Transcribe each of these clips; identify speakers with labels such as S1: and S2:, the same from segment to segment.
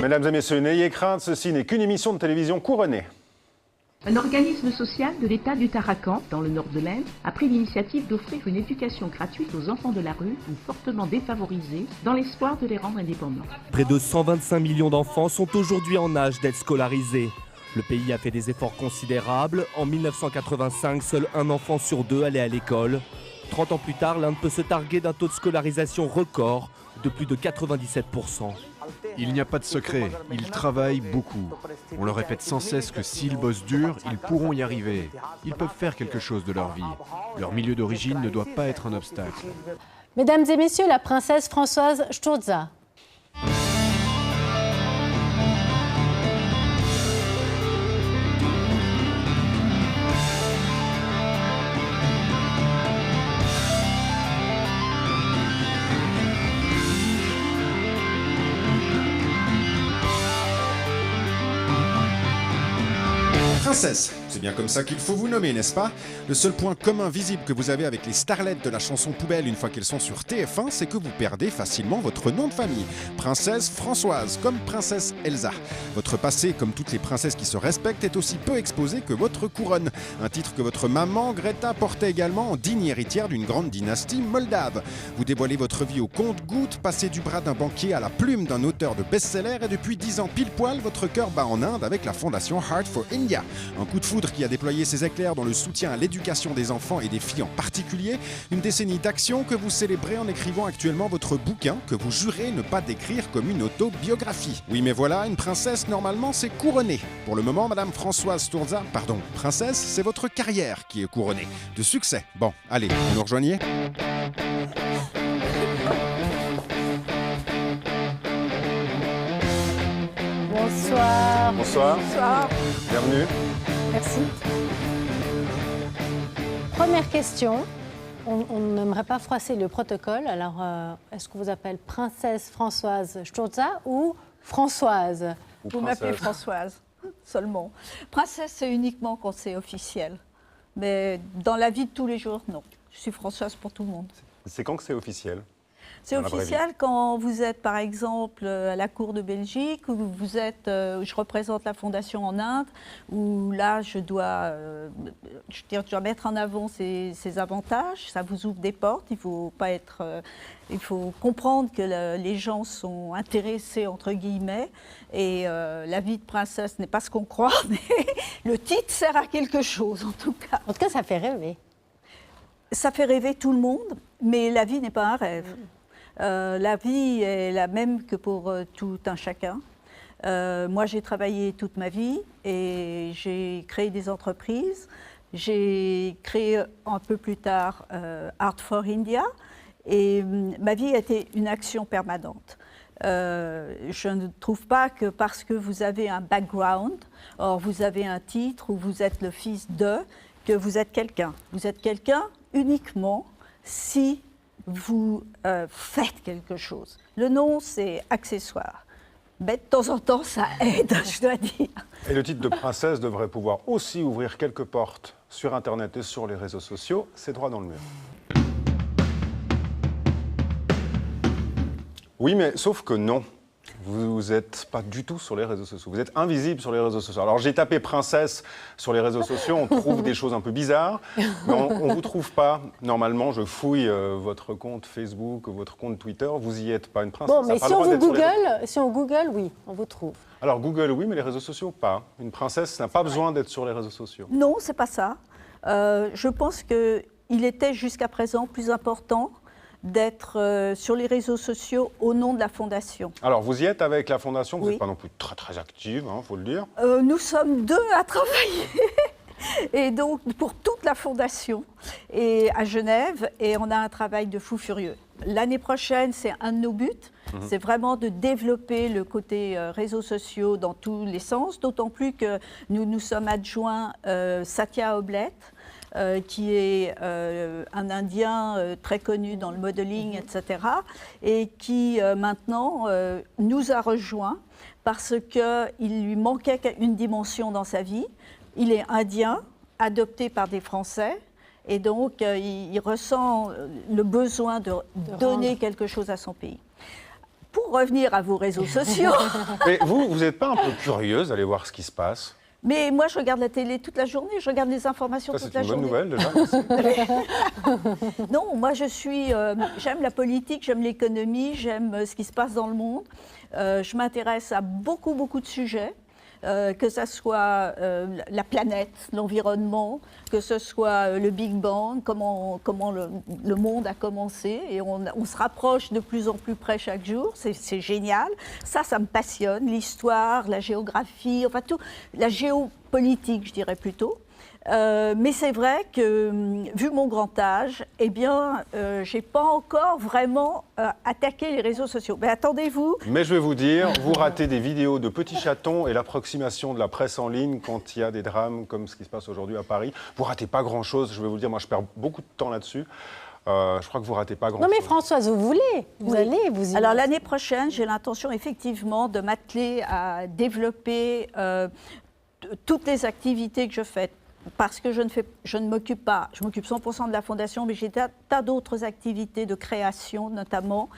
S1: Mesdames et messieurs, n'ayez crainte, ceci n'est qu'une émission de télévision couronnée.
S2: Un organisme social de l'État du Tarakan, dans le nord de l'Inde, a pris l'initiative d'offrir une éducation gratuite aux enfants de la rue ou fortement défavorisés, dans l'espoir de les rendre indépendants.
S3: Près de 125 millions d'enfants sont aujourd'hui en âge d'être scolarisés. Le pays a fait des efforts considérables. En 1985, seul un enfant sur deux allait à l'école. 30 ans plus tard, l'Inde peut se targuer d'un taux de scolarisation record de plus de 97%.
S4: Il n'y a pas de secret, ils travaillent beaucoup. On leur répète sans cesse que s'ils bossent dur, ils pourront y arriver. Ils peuvent faire quelque chose de leur vie. Leur milieu d'origine ne doit pas être un obstacle.
S5: Mesdames et messieurs, la princesse Françoise Sturza.
S6: Princesse, c'est bien comme ça qu'il faut vous nommer, n'est-ce pas? Le seul point commun visible que vous avez avec les starlettes de la chanson poubelle une fois qu'elles sont sur TF1, c'est que vous perdez facilement votre nom de famille. Princesse Françoise, comme princesse Elsa. Votre passé, comme toutes les princesses qui se respectent, est aussi peu exposé que votre couronne. Un titre que votre maman, Greta, portait également en digne héritière d'une grande dynastie moldave. Vous dévoilez votre vie au compte-gouttes, passez du bras d'un banquier à la plume d'un auteur de best-seller et depuis 10 ans pile poil, votre cœur bat en Inde avec la fondation Heart for India. Un coup de foudre qui a déployé ses éclairs dans le soutien à l'éducation des enfants et des filles en particulier. Une décennie d'action que vous célébrez en écrivant actuellement votre bouquin que vous jurez ne pas décrire comme une autobiographie. Oui, mais voilà, une princesse, normalement, c'est couronné. Pour le moment, Madame Françoise Sturza, pardon, princesse, c'est votre carrière qui est couronnée. De succès. Bon, allez, vous nous rejoignez ?
S5: Bonsoir.
S1: Bonsoir.
S5: Bonsoir.
S1: Bienvenue.
S5: Merci. Première question. On n'aimerait pas froisser le protocole. Alors, est-ce qu'on vous appelle princesse Françoise Sturza ou Françoise?
S7: Vous m'appelez Françoise, seulement. Princesse, c'est uniquement quand c'est officiel. Mais dans la vie de tous les jours, non. Je suis Françoise pour tout le monde.
S1: C'est quand que c'est officiel?
S7: C'est officiel quand vous êtes, par exemple, à la Cour de Belgique, où vous êtes, je représente la Fondation en Inde, où là, je dois mettre en avant ces avantages. Ça vous ouvre des portes. Il faut pas être, il faut comprendre que les gens sont intéressés, entre guillemets, et la vie de princesse n'est pas ce qu'on croit, mais le titre sert à quelque chose, en tout cas.
S5: En tout cas, ça fait rêver.
S7: Ça fait rêver tout le monde, mais la vie n'est pas un rêve. La vie est la même que pour tout un chacun. Moi, j'ai travaillé toute ma vie et j'ai créé des entreprises. J'ai créé un peu plus tard Art for India et ma vie a été une action permanente. Je ne trouve pas que parce que vous avez un background, or vous avez un titre ou vous êtes le fils de, que vous êtes quelqu'un. Vous êtes quelqu'un uniquement si vous faites quelque chose. Le nom, c'est accessoire. Mais de temps en temps, ça aide, je dois dire.
S1: Et le titre de princesse devrait pouvoir aussi ouvrir quelques portes sur Internet et sur les réseaux sociaux. C'est droit dans le mur. Oui, mais sauf que non. Vous n'êtes pas du tout sur les réseaux sociaux. Vous êtes invisible sur les réseaux sociaux. Alors j'ai tapé princesse sur les réseaux sociaux, on trouve des choses un peu bizarres, mais on ne vous trouve pas. Normalement, je fouille votre compte Facebook, votre compte Twitter, vous n'y êtes pas. Une princesse.
S5: Bon, mais si on Google, oui, on vous trouve.
S1: Alors Google, oui, mais les réseaux sociaux, pas. Une princesse n'a pas besoin d'être sur les réseaux sociaux.
S7: Non, c'est pas ça. Je pense qu'il était jusqu'à présent plus important d'être sur les réseaux sociaux au nom de la Fondation.
S1: Alors, vous y êtes avec la Fondation, vous
S7: Oui.
S1: n'êtes pas non plus très, très active, il faut le dire.
S7: Nous sommes 2 à travailler, et donc pour toute la Fondation, et à Genève, et on a un travail de fou furieux. L'année prochaine, c'est un de nos buts, c'est vraiment de développer le côté réseaux sociaux dans tous les sens, d'autant plus que nous nous sommes adjoints Satya Oblet, qui est un Indien très connu dans le modeling, etc., et qui maintenant nous a rejoints parce qu'il lui manquait une dimension dans sa vie. Il est indien, adopté par des Français, et donc il ressent le besoin de donner quelque chose à son pays. Pour revenir à vos réseaux sociaux...
S1: Mais vous n'êtes pas un peu curieuse d'aller voir ce qui se passe?
S7: Mais moi, je regarde la télé toute la journée, je regarde les informations toute la journée.
S1: C'est une bonne nouvelle, déjà.
S7: Non, moi, j'aime la politique, j'aime l'économie, j'aime ce qui se passe dans le monde. Je m'intéresse à beaucoup de sujets. Que ce soit la planète, l'environnement, que ce soit le Big Bang, comment le monde a commencé. Et on se rapproche de plus en plus près chaque jour, c'est génial. Ça me passionne, l'histoire, la géographie, enfin tout, la géopolitique, je dirais plutôt. Mais c'est vrai que, vu mon grand âge, eh bien, je n'ai pas encore vraiment attaqué les réseaux sociaux. Mais attendez-vous.
S1: Mais je vais vous dire, vous ratez des vidéos de petits chatons et l'approximation de la presse en ligne quand il y a des drames comme ce qui se passe aujourd'hui à Paris. Vous ratez pas grand-chose, je vais vous le dire, moi je perds beaucoup de temps là-dessus. Je crois que vous ratez pas grand-chose.
S5: Non mais Françoise, vous voulez, vous allez, vous y...
S7: Alors l'année prochaine, j'ai l'intention effectivement de m'atteler à développer toutes les activités que je fais. Parce que je ne m'occupe pas, je m'occupe 100% de la fondation, mais j'ai un tas d'autres activités de création notamment.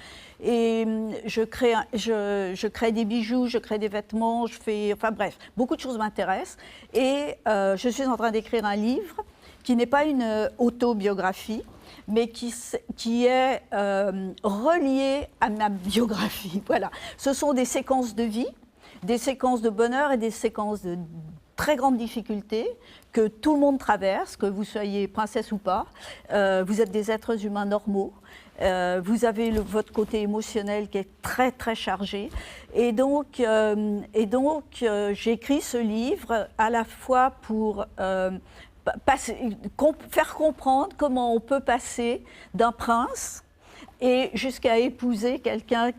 S7: Et je crée des bijoux, je crée des vêtements, enfin bref, beaucoup de choses m'intéressent. Et je suis en train d'écrire un livre qui n'est pas une autobiographie, mais qui est relié à ma biographie. Voilà. Ce sont des séquences de vie, des séquences de bonheur et des séquences de très grandes difficultés que tout le monde traverse, que vous soyez princesse ou pas. Vous êtes des êtres humains normaux. Vous avez votre côté émotionnel qui est très très chargé. Et donc j'ai écrit ce livre à la fois pour faire comprendre comment on peut passer d'un prince et jusqu'à épouser quelqu'un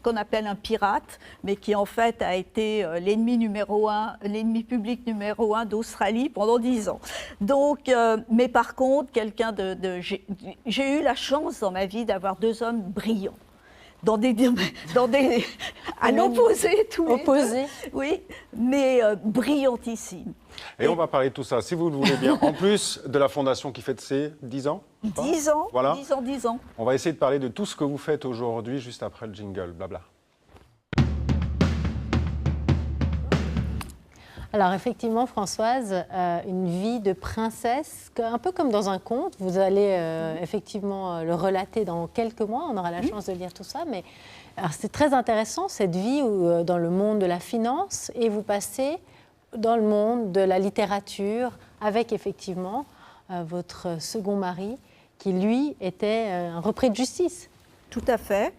S7: qu'on appelle un pirate, mais qui en fait a été l'ennemi l'ennemi public numéro 1 d'Australie pendant 10 ans. Donc, mais par contre, j'ai eu la chance dans ma vie d'avoir 2 hommes brillants. À l'opposé, tous les deux. Oui, mais brillantissimes.
S1: Et on va parler de tout ça, si vous le voulez bien. En plus de la fondation qui fête ses 10 ans.
S7: 10 ans,
S1: voilà.
S7: 10 ans.
S1: On va essayer de parler de tout ce que vous faites aujourd'hui, juste après le jingle, blabla.
S5: Alors effectivement, Françoise, une vie de princesse, un peu comme dans un conte. Vous allez effectivement le relater dans quelques mois. On aura la chance de lire tout ça. Mais c'est très intéressant, cette vie dans le monde de la finance. Et vous passez dans le monde de la littérature avec effectivement votre second mari qui, lui, était un repris de justice.
S7: Tout à fait.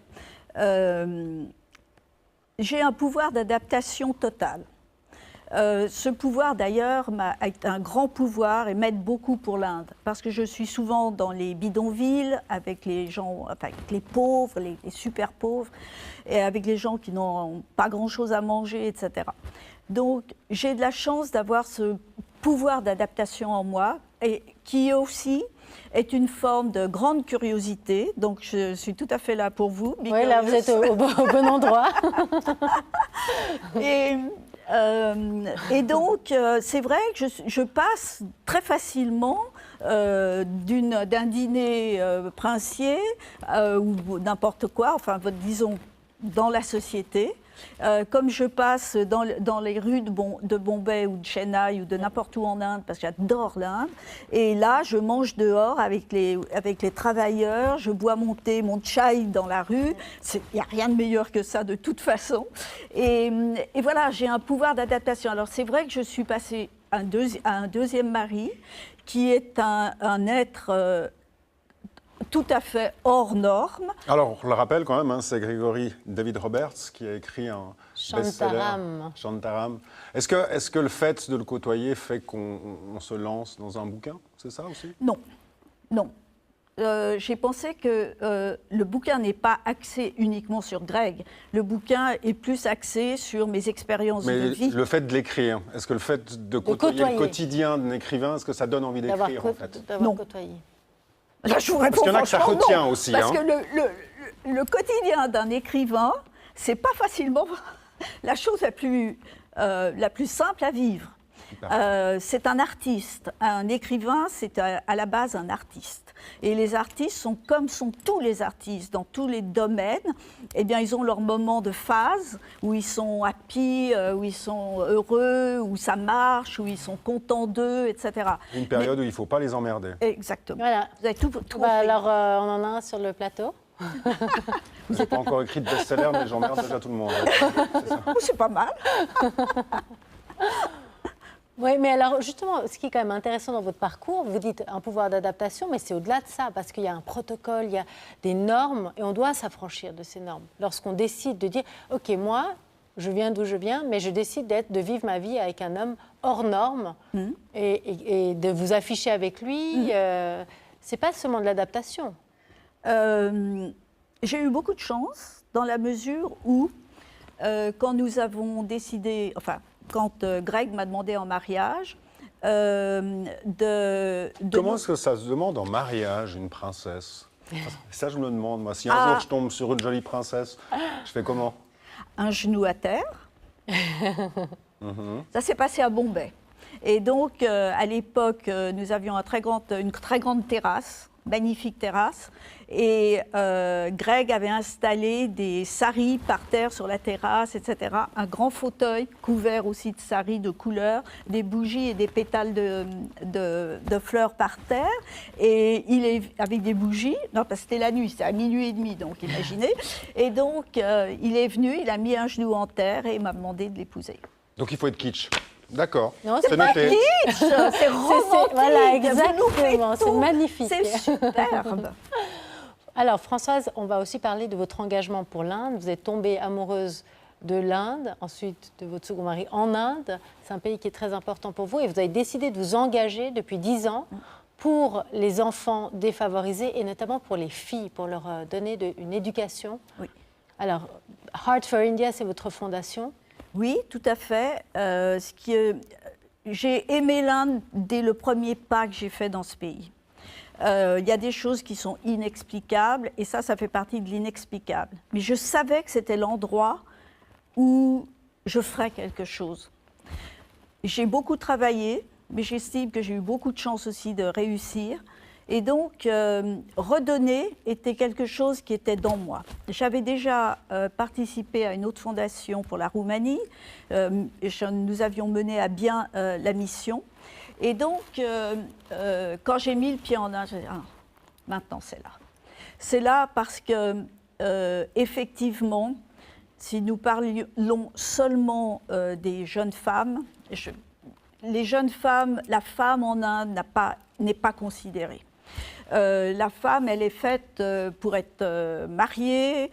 S7: J'ai un pouvoir d'adaptation total. Ce pouvoir, d'ailleurs, est un grand pouvoir et m'aide beaucoup pour l'Inde. Parce que je suis souvent dans les bidonvilles avec les gens, enfin, avec les pauvres, les super pauvres, et avec les gens qui n'ont pas grand-chose à manger, etc. Donc, j'ai de la chance d'avoir ce pouvoir d'adaptation en moi, et qui aussi est une forme de grande curiosité. Donc, je suis tout à fait là pour vous.
S5: Oui, là, vous êtes au bon endroit. Et donc, c'est vrai que je passe très facilement d'un dîner princier ou n'importe quoi, enfin, disons, dans la société, comme je passe dans les rues de Bombay ou de Chennai ou de n'importe où en Inde, parce que j'adore l'Inde, et là, je mange dehors avec les travailleurs, je bois mon thé, mon chai dans la rue, il n'y a rien de meilleur que ça de toute façon, et voilà, j'ai un pouvoir d'adaptation. Alors c'est vrai que je suis passée à un deuxième mari, qui est un être... tout à fait hors norme.
S1: Alors, on le rappelle quand même, hein, c'est Gregory David Roberts qui a écrit un best-seller, Shantaram. Est-ce que le fait de le côtoyer fait qu'on se lance dans un bouquin? C'est ça aussi?
S7: Non, non.
S5: j'ai pensé que le bouquin n'est pas axé uniquement sur Greg. Le bouquin est plus axé sur mes expériences de vie.
S1: Le fait de l'écrire, est-ce que le fait de côtoyer le quotidien d'un écrivain, est-ce que ça donne envie d'écrire en fait?
S5: Non.
S8: Côtoyé.
S5: Là, je vous réponds
S1: parce qu'il y en a que ça retient
S5: non,
S1: aussi.
S5: Parce que le quotidien d'un écrivain, c'est pas facilement la chose la plus simple à vivre. C'est un artiste. Un écrivain, c'est à la base un artiste. Et les artistes sont comme sont tous les artistes, dans tous les domaines. Eh bien, ils ont leur moment de phase où ils sont happy, où ils sont heureux, où ça marche, où ils sont contents d'eux, etc.
S1: Une période où il ne faut pas les emmerder.
S5: Exactement.
S8: Voilà.
S5: Vous avez tout fait.
S8: Alors, on en a un sur le plateau.
S1: Je n'ai pas encore écrit de best-seller, mais j'emmerde déjà tout le monde.
S5: C'est pas mal.
S8: Oui, mais alors justement, ce qui est quand même intéressant dans votre parcours, vous dites un pouvoir d'adaptation, mais c'est au-delà de ça, parce qu'il y a un protocole, il y a des normes, et on doit s'affranchir de ces normes. Lorsqu'on décide de dire, OK, moi, je viens d'où je viens, mais je décide de vivre ma vie avec un homme hors norme, et de vous afficher avec lui, c'est pas seulement de l'adaptation.
S5: J'ai eu beaucoup de chance, dans la mesure où, quand nous avons décidé, quand Greg m'a demandé en mariage,
S1: Comment est-ce que ça se demande en mariage, une princesse? Ça, je me demande, moi. Si un jour je tombe sur une jolie princesse, je fais comment?
S5: Un genou à terre. Ça s'est passé à Bombay. Et donc, à l'époque, nous avions une très grande terrasse, magnifique terrasse. Et Greg avait installé des saris par terre sur la terrasse, etc. Un grand fauteuil couvert aussi de saris de couleur, des bougies et des pétales de fleurs par terre. Et il est avec des bougies, non parce que c'était la nuit, c'était à minuit et demi, donc imaginez. Et donc il est venu, il a mis un genou en terre et il m'a demandé de l'épouser.
S1: Donc il faut être kitsch. D'accord.
S8: C'est
S5: pas kitsch, c'est romantique.
S8: Voilà, exactement, c'est magnifique.
S5: C'est superbe.
S8: Alors Françoise, on va aussi parler de votre engagement pour l'Inde. Vous êtes tombée amoureuse de l'Inde, ensuite de votre second mari en Inde. C'est un pays qui est très important pour vous et vous avez décidé de vous engager depuis 10 ans pour les enfants défavorisés et notamment pour les filles, pour leur donner une éducation.
S5: Oui.
S8: Alors, Heart for India, c'est votre fondation.
S5: Oui, tout à fait. J'ai aimé l'Inde dès le premier pas que j'ai fait dans ce pays. Il y a des choses qui sont inexplicables et ça fait partie de l'inexplicable. Mais je savais que c'était l'endroit où je ferais quelque chose. J'ai beaucoup travaillé, mais j'estime que j'ai eu beaucoup de chance aussi de réussir. Et donc, redonner était quelque chose qui était dans moi. J'avais déjà participé à une autre fondation pour la Roumanie. Nous avions mené à bien la mission. Et donc, quand j'ai mis le pied en Inde, j'ai dit, maintenant c'est là. C'est là parce que, effectivement, si nous parlions seulement des jeunes femmes, les jeunes femmes, la femme en Inde n'est pas considérée. La femme, elle est faite pour être mariée,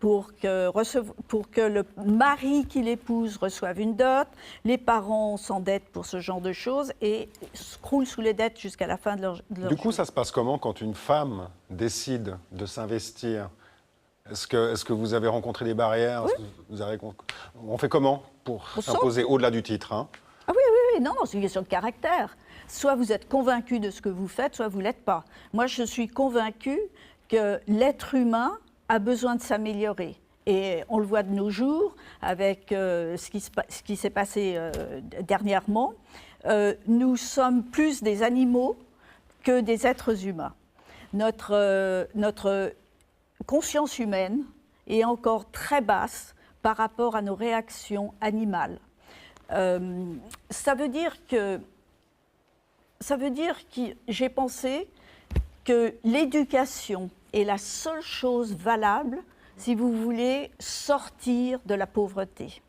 S5: pour que le mari qui l'épouse reçoive une dot. Les parents s'endettent pour ce genre de choses et croulent sous les dettes jusqu'à la fin de leur
S1: Du coup, ça se passe comment quand une femme décide de s'investir? Est-ce que vous avez rencontré des barrières?
S5: Oui.
S1: On fait comment pour s'imposer au-delà du titre, hein?
S5: Ah oui, non, c'est une question de caractère. Soit vous êtes convaincu de ce que vous faites, soit vous ne l'êtes pas. Moi, je suis convaincue que l'être humain a besoin de s'améliorer. Et on le voit de nos jours avec ce qui s'est passé dernièrement. Nous sommes plus des animaux que des êtres humains. Notre conscience humaine est encore très basse par rapport à nos réactions animales. Ça veut dire que j'ai pensé que l'éducation est la seule chose valable si vous voulez sortir de la pauvreté.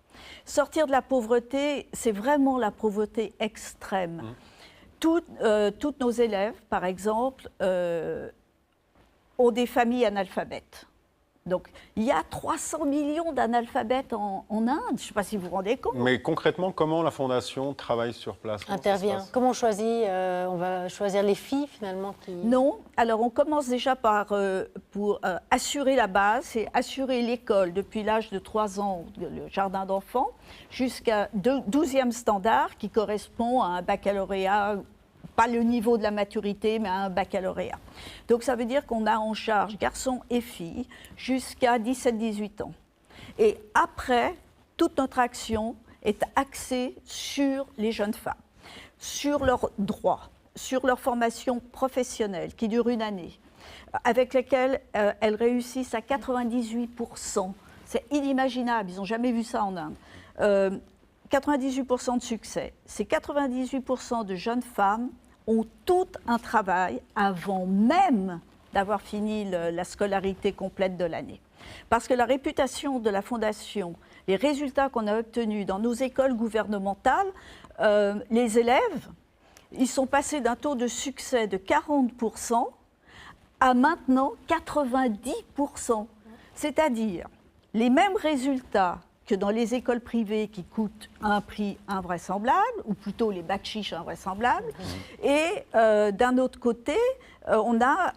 S5: Sortir de la pauvreté, c'est vraiment la pauvreté extrême. Toutes nos élèves, par exemple, ont des familles analphabètes. Donc, il y a 300 millions d'analphabètes en Inde. Je ne sais pas si vous vous rendez compte.
S1: Mais concrètement, comment la Fondation travaille sur place? Comment ça se
S8: Intervient.
S1: passe?
S8: Comment on choisit On va choisir les filles, finalement qui...
S5: Non. Alors, on commence déjà par, pour assurer la base, c'est assurer l'école depuis l'âge de 3 ans, le jardin d'enfants, jusqu'à 12e standard, qui correspond à un baccalauréat, pas le niveau de la maturité, mais à un baccalauréat. Donc, ça veut dire qu'on a en charge garçons et filles jusqu'à 17-18 ans. Et après, toute notre action est axée sur les jeunes femmes, sur leurs droits, sur leur formation professionnelle qui dure 1 année, avec laquelle elles réussissent à 98%. C'est inimaginable, ils n'ont jamais vu ça en Inde. 98% de succès. Ces 98% de jeunes femmes ont tout un travail avant même d'avoir fini la scolarité complète de l'année. Parce que la réputation de la Fondation, les résultats qu'on a obtenus dans nos écoles gouvernementales, les élèves, ils sont passés d'un taux de succès de 40% à maintenant 90%. C'est-à-dire les mêmes résultats que dans les écoles privées qui coûtent un prix invraisemblable, ou plutôt les bacs chiches invraisemblables. Et d'un autre côté, on a...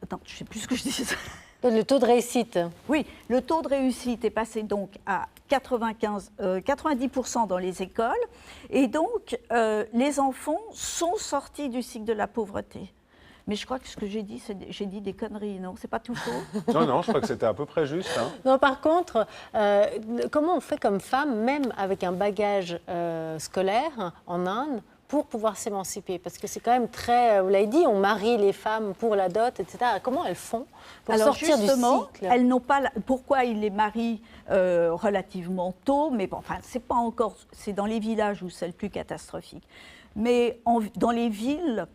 S5: attends, je ne sais plus ce que je disais.
S8: Le taux de réussite.
S5: Oui, le taux de réussite est passé donc à 90% dans les écoles. Et donc, les enfants sont sortis du cycle de la pauvreté. Mais je crois que ce que j'ai dit des conneries, non? C'est pas tout faux?
S1: Non, je crois que c'était à peu près juste. Hein.
S8: Non, par contre, comment on fait comme femme, même avec un bagage scolaire en Inde, pour pouvoir s'émanciper? Parce que c'est quand même très... Vous l'avez dit, on marie les femmes pour la dot, etc. Comment elles font pour sortir
S5: justement,
S8: du cycle?
S5: Elles n'ont pas... Pourquoi ils les marient relativement tôt? Mais bon, enfin, c'est pas encore... C'est dans les villages où c'est le plus catastrophique. Mais dans les villes...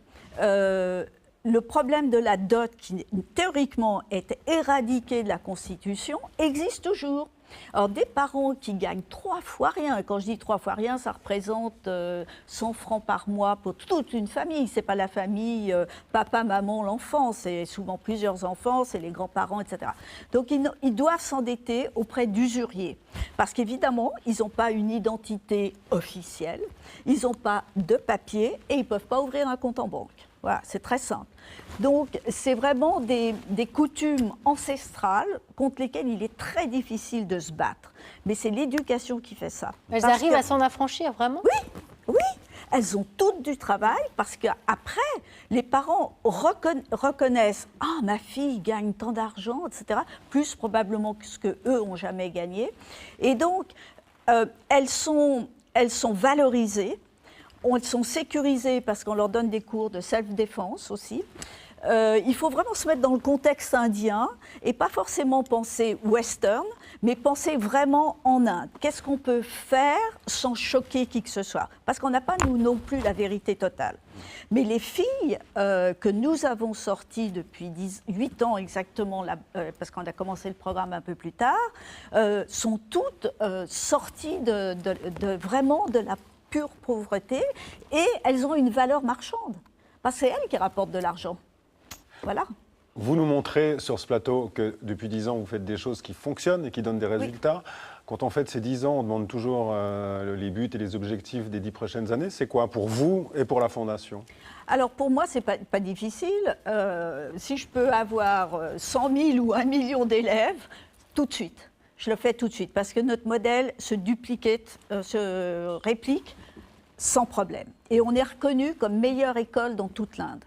S5: le problème de la dot, qui théoriquement est éradiqué de la Constitution, existe toujours. Alors, des parents qui gagnent 3 fois rien, et quand je dis 3 fois rien, ça représente 100 francs par mois pour toute une famille. Ce n'est pas la famille papa, maman, l'enfant, c'est souvent plusieurs enfants, c'est les grands-parents, etc. Donc, ils doivent s'endetter auprès d'usuriers. Parce qu'évidemment, ils n'ont pas une identité officielle, ils n'ont pas de papier et ils ne peuvent pas ouvrir un compte en banque. Voilà, c'est très simple. Donc, c'est vraiment des coutumes ancestrales contre lesquelles il est très difficile de se battre. Mais c'est l'éducation qui fait ça.
S8: Elles arrivent à s'en affranchir, vraiment?
S5: Oui, elles ont toutes du travail parce qu'après, les parents reconnaissent « Ah, ma fille gagne tant d'argent, etc. » plus probablement que ce qu'eux n'ont jamais gagné. Et donc, elles sont valorisées. Elles sont sécurisées parce qu'on leur donne des cours de self-défense aussi. Il faut vraiment se mettre dans le contexte indien et pas forcément penser western, mais penser vraiment en Inde. Qu'est-ce qu'on peut faire sans choquer qui que ce soit? Parce qu'on n'a pas, nous non plus, la vérité totale. Mais les filles que nous avons sorties depuis 8 ans exactement, parce qu'on a commencé le programme un peu plus tard, sont toutes sorties vraiment de la pure pauvreté, et elles ont une valeur marchande. Parce que c'est elles qui rapportent de l'argent. Voilà.
S1: Vous nous montrez sur ce plateau que depuis 10 ans, vous faites des choses qui fonctionnent et qui donnent des résultats. Oui. Quand on fait ces 10 ans, on demande toujours les buts et les objectifs des 10 prochaines années. C'est quoi pour vous et pour la Fondation?
S5: Alors pour moi, ce n'est pas difficile. Si je peux avoir 100 000 ou 1 million d'élèves, tout de suite. Je le fais tout de suite parce que notre modèle se réplique sans problème. Et on est reconnu comme meilleure école dans toute l'Inde.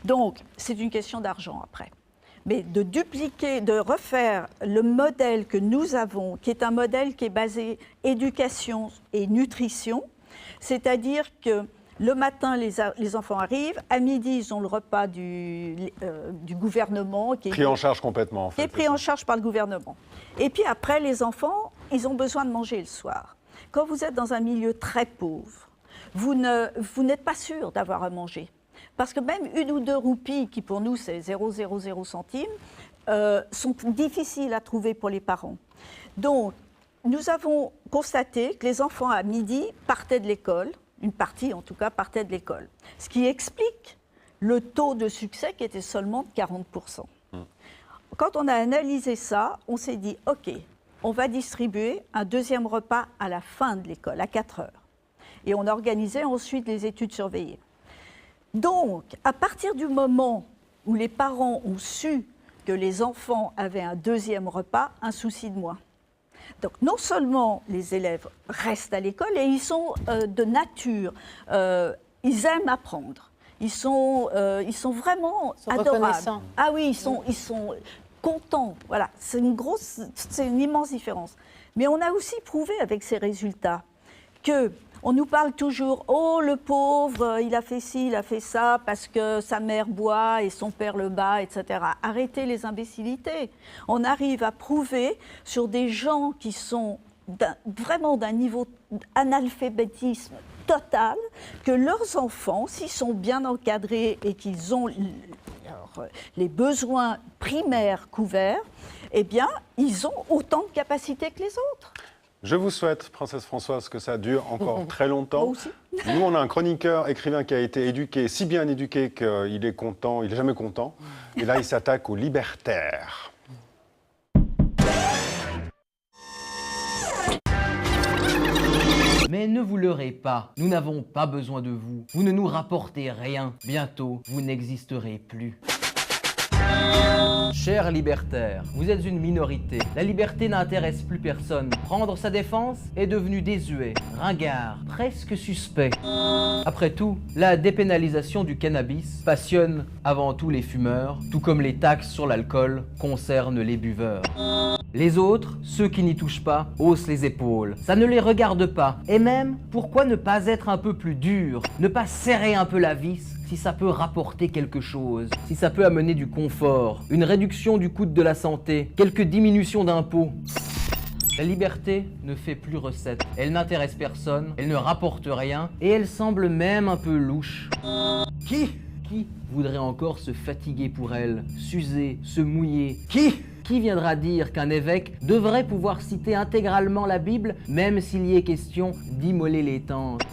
S5: Donc, c'est une question d'argent après. Mais de dupliquer, de refaire le modèle que nous avons, qui est un modèle qui est basé éducation et nutrition, c'est-à-dire que le matin, les enfants arrivent, à midi, ils ont le repas du gouvernement. Qui est pris
S1: en charge complètement, en fait.
S5: Qui est pris en charge par le gouvernement. Et puis après, les enfants, ils ont besoin de manger le soir. Quand vous êtes dans un milieu très pauvre, vous n'êtes pas sûr d'avoir à manger. Parce que même 1 ou 2 roupies, qui pour nous c'est 0,00 centimes, sont difficiles à trouver pour les parents. Donc, nous avons constaté que les enfants à midi partaient de l'école, une partie en tout cas partait de l'école. Ce qui explique le taux de succès qui était seulement de 40%. quand on a analysé ça, on s'est dit, OK, on va distribuer un deuxième repas à la fin de l'école, à 4 heures. Et on a organisé ensuite les études surveillées. Donc, à partir du moment où les parents ont su que les enfants avaient un deuxième repas, un souci de moins. Donc, non seulement les élèves restent à l'école, et ils sont de nature, ils aiment apprendre. Ils sont vraiment adorables. Ah oui, ils sont contents. Voilà, c'est une immense différence. Mais on a aussi prouvé avec ces résultats que on nous parle toujours « Oh, le pauvre, il a fait ci, il a fait ça, parce que sa mère boit et son père le bat, etc. » Arrêtez les imbécilités. On arrive à prouver sur des gens qui sont vraiment d'un niveau d'analphabétisme total que leurs enfants, s'ils sont bien encadrés et qu'ils ont les besoins primaires couverts, eh bien, ils ont autant de capacités que les autres.
S1: Je vous souhaite, Princesse Françoise, que ça dure encore très longtemps.
S5: Moi aussi.
S1: Nous, on a un chroniqueur, écrivain qui a été éduqué, si bien éduqué qu'il est content, il n'est jamais content. Et là, il s'attaque aux libertaires.
S9: Mais ne vous leurrez pas, nous n'avons pas besoin de vous. Vous ne nous rapportez rien. Bientôt, vous n'existerez plus. Chers libertaires, vous êtes une minorité. La liberté n'intéresse plus personne. Prendre sa défense est devenu désuet, ringard, presque suspect. Après tout, la dépénalisation du cannabis passionne avant tout les fumeurs, tout comme les taxes sur l'alcool concernent les buveurs. Les autres, ceux qui n'y touchent pas, haussent les épaules. Ça ne les regarde pas. Et même, pourquoi ne pas être un peu plus dur? Ne pas serrer un peu la vis si ça peut rapporter quelque chose, si ça peut amener du confort, une réduction du coût de la santé, quelques diminutions d'impôts. La liberté ne fait plus recette. Elle n'intéresse personne, elle ne rapporte rien et elle semble même un peu louche. Qui voudrait encore se fatiguer pour elle, s'user, se mouiller? Qui viendra dire qu'un évêque devrait pouvoir citer intégralement la Bible, même s'il y est question d'immoler les tentes?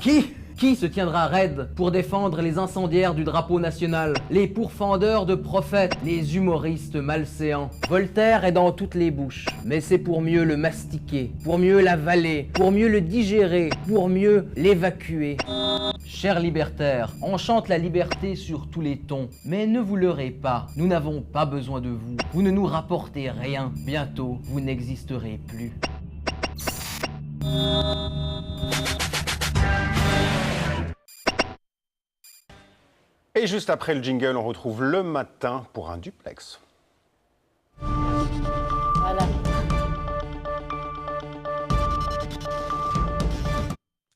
S9: Qui se tiendra raide pour défendre les incendiaires du drapeau national, les pourfendeurs de prophètes, les humoristes malséants? Voltaire est dans toutes les bouches, mais c'est pour mieux le mastiquer, pour mieux l'avaler, pour mieux le digérer, pour mieux l'évacuer. Chers libertaires, on chante la liberté sur tous les tons, mais ne vous leurrez pas, nous n'avons pas besoin de vous. Vous ne nous rapportez rien, bientôt vous n'existerez plus.
S1: Et juste après le jingle, on retrouve le matin pour un duplex.
S8: Voilà.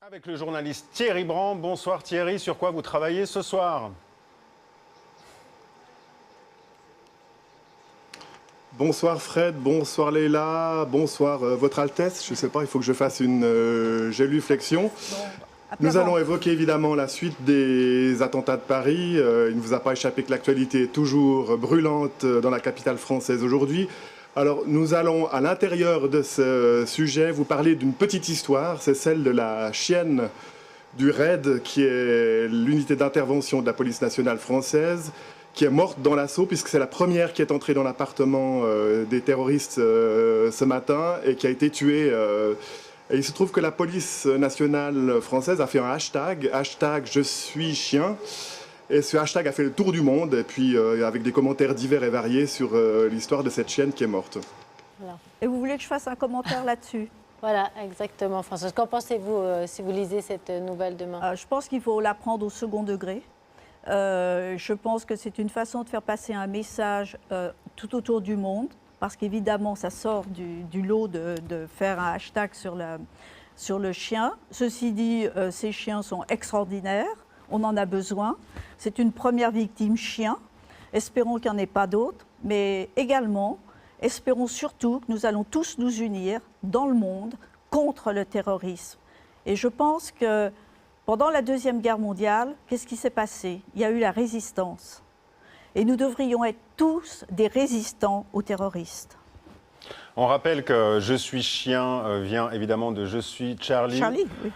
S1: Avec le journaliste Thierry Brand. Bonsoir Thierry, sur quoi vous travaillez ce soir?
S10: Bonsoir Fred, bonsoir Leïla, bonsoir Votre Altesse. Je ne sais pas, il faut que je fasse une génuflexion. Nous allons évoquer évidemment la suite des attentats de Paris. Il ne vous a pas échappé que l'actualité est toujours brûlante dans la capitale française aujourd'hui. Alors nous allons à l'intérieur de ce sujet vous parler d'une petite histoire. C'est celle de la chienne du RAID, qui est l'unité d'intervention de la police nationale française, qui est morte dans l'assaut puisque c'est la première qui est entrée dans l'appartement des terroristes ce matin et qui a été tuée. Et il se trouve que la police nationale française a fait un hashtag « Je suis chien ». Et ce hashtag a fait le tour du monde, et puis avec des commentaires divers et variés sur l'histoire de cette chienne qui est morte.
S8: Voilà.
S5: Et vous voulez que je fasse un commentaire là-dessus?
S8: Voilà, exactement, Françoise. Qu'en pensez-vous si vous lisez cette nouvelle demain?
S5: Je pense qu'il faut la prendre au second degré. Je pense que c'est une façon de faire passer un message tout autour du monde. Parce qu'évidemment, ça sort du lot de faire un hashtag sur le chien. Ceci dit, ces chiens sont extraordinaires, on en a besoin. C'est une première victime chien. Espérons qu'il n'y en ait pas d'autres, mais également, espérons surtout que nous allons tous nous unir dans le monde contre le terrorisme. Et je pense que pendant la Deuxième Guerre mondiale, qu'est-ce qui s'est passé? Il y a eu la résistance. Et nous devrions être tous des résistants aux terroristes.
S1: On rappelle que « Je suis chien » vient évidemment de « Je suis Charlie »,
S5: oui.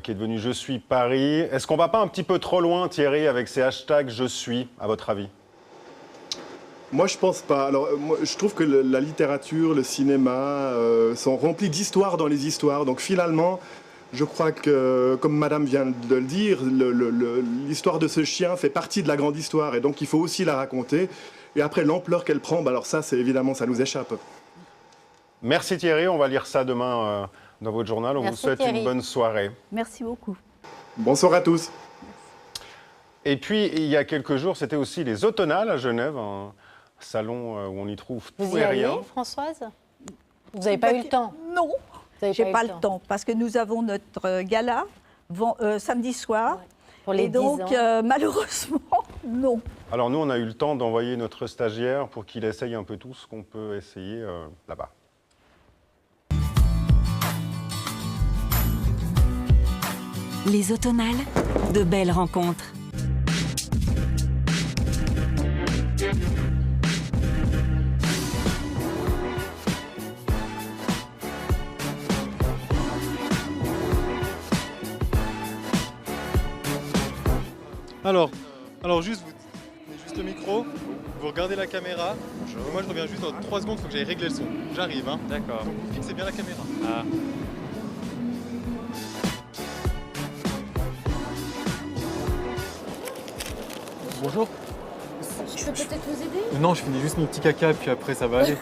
S1: Qui est devenu « Je suis Paris ». Est-ce qu'on ne va pas un petit peu trop loin, Thierry, avec ces hashtags « Je suis », à votre avis?
S10: Moi, je pense pas. Alors, moi, je trouve que la littérature, le cinéma sont remplis d'histoires dans les histoires. Donc, finalement, je crois que, comme Madame vient de le dire, l'histoire de ce chien fait partie de la grande histoire. Et donc, il faut aussi la raconter. Et après, l'ampleur qu'elle prend, alors ça, c'est évidemment, ça nous échappe.
S1: Merci Thierry, on va lire ça demain dans votre journal. On vous souhaite une bonne soirée.
S5: Merci beaucoup.
S10: Bonsoir à tous.
S1: Et puis, il y a quelques jours, c'était aussi les Automnales à Genève, un salon où on y trouve tout et rien.
S8: Vous y allez, Françoise? Vous n'avez pas eu le temps?
S5: Non, j'ai pas le temps, parce que nous avons notre gala samedi soir.
S8: Ouais. Pour les
S5: et donc,
S8: 10 ans.
S5: malheureusement, non.
S1: Alors nous, on a eu le temps d'envoyer notre stagiaire pour qu'il essaye un peu tout ce qu'on peut essayer là-bas.
S11: Les Automnales, de belles rencontres.
S12: Alors juste, vous tenez juste le micro, vous regardez la caméra. Et moi je reviens juste dans 3 secondes, il faut que j'aille régler le son. J'arrive, hein. D'accord. Donc vous fixez bien la caméra. Ah. Bonjour.
S13: Je peux peut-être vous aider?
S12: Non, je finis juste mon petit caca, puis après ça va aller.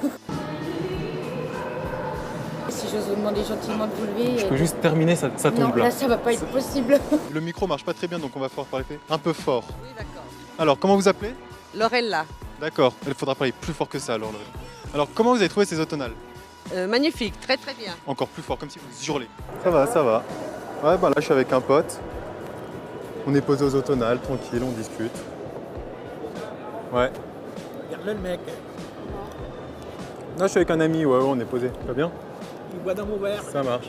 S13: Si j'ose vous demander gentiment de vous lever...
S12: Je peux juste terminer, ça tombe là.
S13: Non, là ça va pas être possible.
S12: Le micro marche pas très bien, donc on va pouvoir parler un peu fort.
S14: Oui, d'accord.
S12: Alors, comment vous appelez?
S14: Lorella.
S12: D'accord, il faudra parler plus fort que ça alors. Alors, comment vous avez trouvé ces Automnales?
S14: Magnifique, très très bien.
S12: Encore plus fort, comme si vous hurlez. Ça va, ça va. Ouais, bah là je suis avec un pote. On est posé aux Automnales, tranquille, on discute. Ouais.
S15: Regarde-le le mec.
S12: Là je suis avec un ami, ouais, on est posé. Ça va bien?
S15: Il boit dans mon verre.
S12: Ça marche.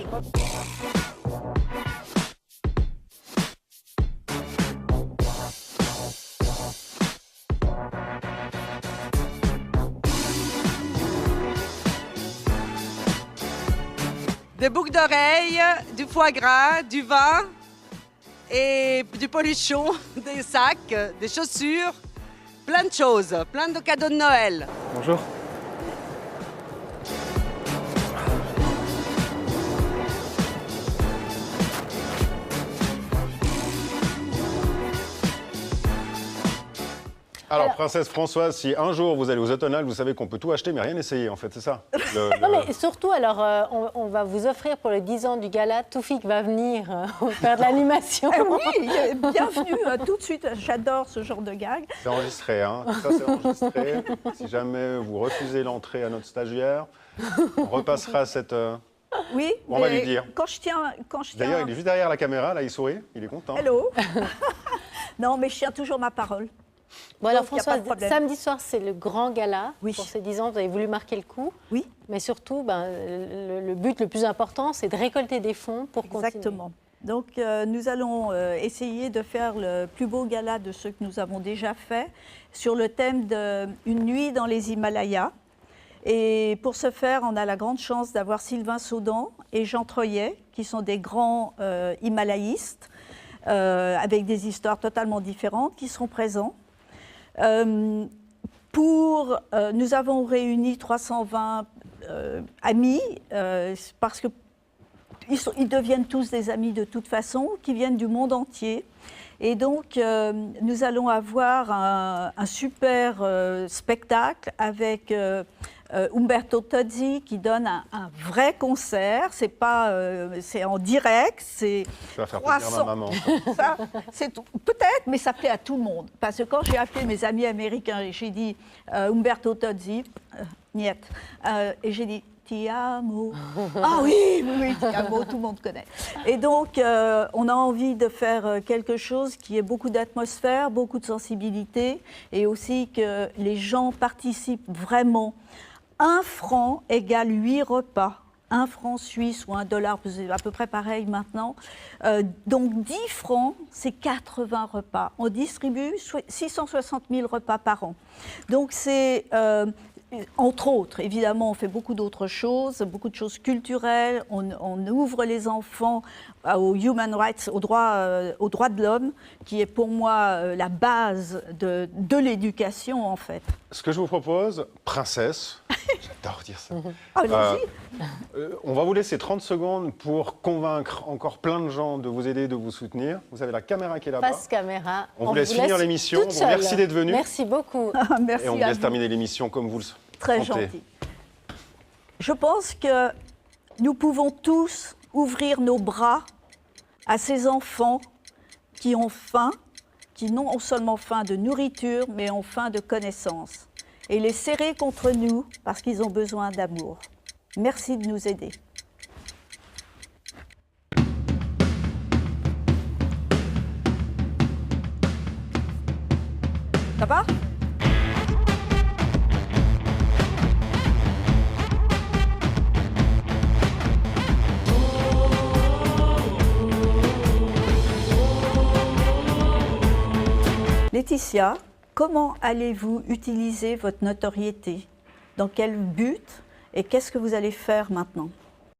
S14: Des boucles d'oreilles, du foie gras, du vin et du polichon, des sacs, des chaussures, plein de choses, plein de cadeaux de Noël.
S12: Bonjour.
S1: Alors, princesse Françoise, si un jour vous allez aux Automnales, vous savez qu'on peut tout acheter, mais rien essayer, en fait, c'est ça?
S8: Non, mais surtout, alors, on va vous offrir pour les 10 ans du gala, Toufik va venir faire de l'animation.
S5: Oui, bienvenue, tout de suite, j'adore ce genre de gag.
S1: C'est enregistré, hein? Ça, c'est enregistré. Si jamais vous refusez l'entrée à notre stagiaire, on repassera cette...
S5: Oui,
S1: on va lui dire.
S5: Quand je tiens...
S1: D'ailleurs, il est juste derrière la caméra, là, il sourit, il est content.
S5: Hello. Non, mais je tiens toujours ma parole.
S8: Bon, alors Françoise, samedi soir, c'est le grand gala.
S5: Oui.
S8: Pour ces 10 ans, vous avez voulu marquer le coup.
S5: Oui.
S8: Mais surtout, le but le plus important, c'est de récolter des fonds pour continuer.
S5: Exactement. Donc, nous allons essayer de faire le plus beau gala de ceux que nous avons déjà fait sur le thème d'une nuit dans les Himalayas. Et pour ce faire, on a la grande chance d'avoir Sylvain Saudan et Jean Troyet, qui sont des grands himalayistes, avec des histoires totalement différentes, qui seront présents. Nous avons réuni 320 amis, parce qu'ils deviennent tous des amis de toute façon, qui viennent du monde entier. Et donc, nous allons avoir un super spectacle avec Umberto Tozzi qui donne un vrai concert. C'est en direct. Ça
S1: va faire plaisir à ma maman.
S5: Peut-être, mais ça plaît à tout le monde. Parce que quand j'ai appelé mes amis américains et j'ai dit Umberto Tozzi, niet, et j'ai dit Ti amo. Ah oui, Ti amo, tout le monde connaît. Et donc, on a envie de faire quelque chose qui ait beaucoup d'atmosphère, beaucoup de sensibilité, et aussi que les gens participent vraiment. 1 franc égale 8 repas. 1 franc suisse ou $1, c'est à peu près pareil maintenant. Donc 10 francs, c'est 80 repas. On distribue 660 000 repas par an. Donc c'est entre autres, évidemment, on fait beaucoup d'autres choses, beaucoup de choses culturelles. On ouvre les enfants aux human rights, aux droits de l'homme, qui est pour moi la base de l'éducation, en fait.
S1: Ce que je vous propose, princesse, j'adore dire ça.
S5: Allez-y.
S1: On va vous laisser 30 secondes pour convaincre encore plein de gens de vous aider, de vous soutenir. Vous avez la caméra qui est là-bas.
S8: Face caméra.
S1: On vous laisse finir l'émission.
S8: toute seule.
S1: Merci d'être venu.
S8: Merci beaucoup.
S5: Merci
S1: Et on vous
S5: à
S1: laisse
S5: vous.
S1: terminer l'émission comme vous le sentez.
S5: Très gentil. Je pense que nous pouvons tous ouvrir nos bras à ces enfants qui ont faim, qui n'ont seulement faim de nourriture, mais ont faim de connaissances. Et les serrer contre nous parce qu'ils ont besoin d'amour. Merci de nous aider. Ça va ? Laetitia, comment allez-vous utiliser votre notoriété? Dans quel but? Et qu'est-ce que vous allez faire maintenant?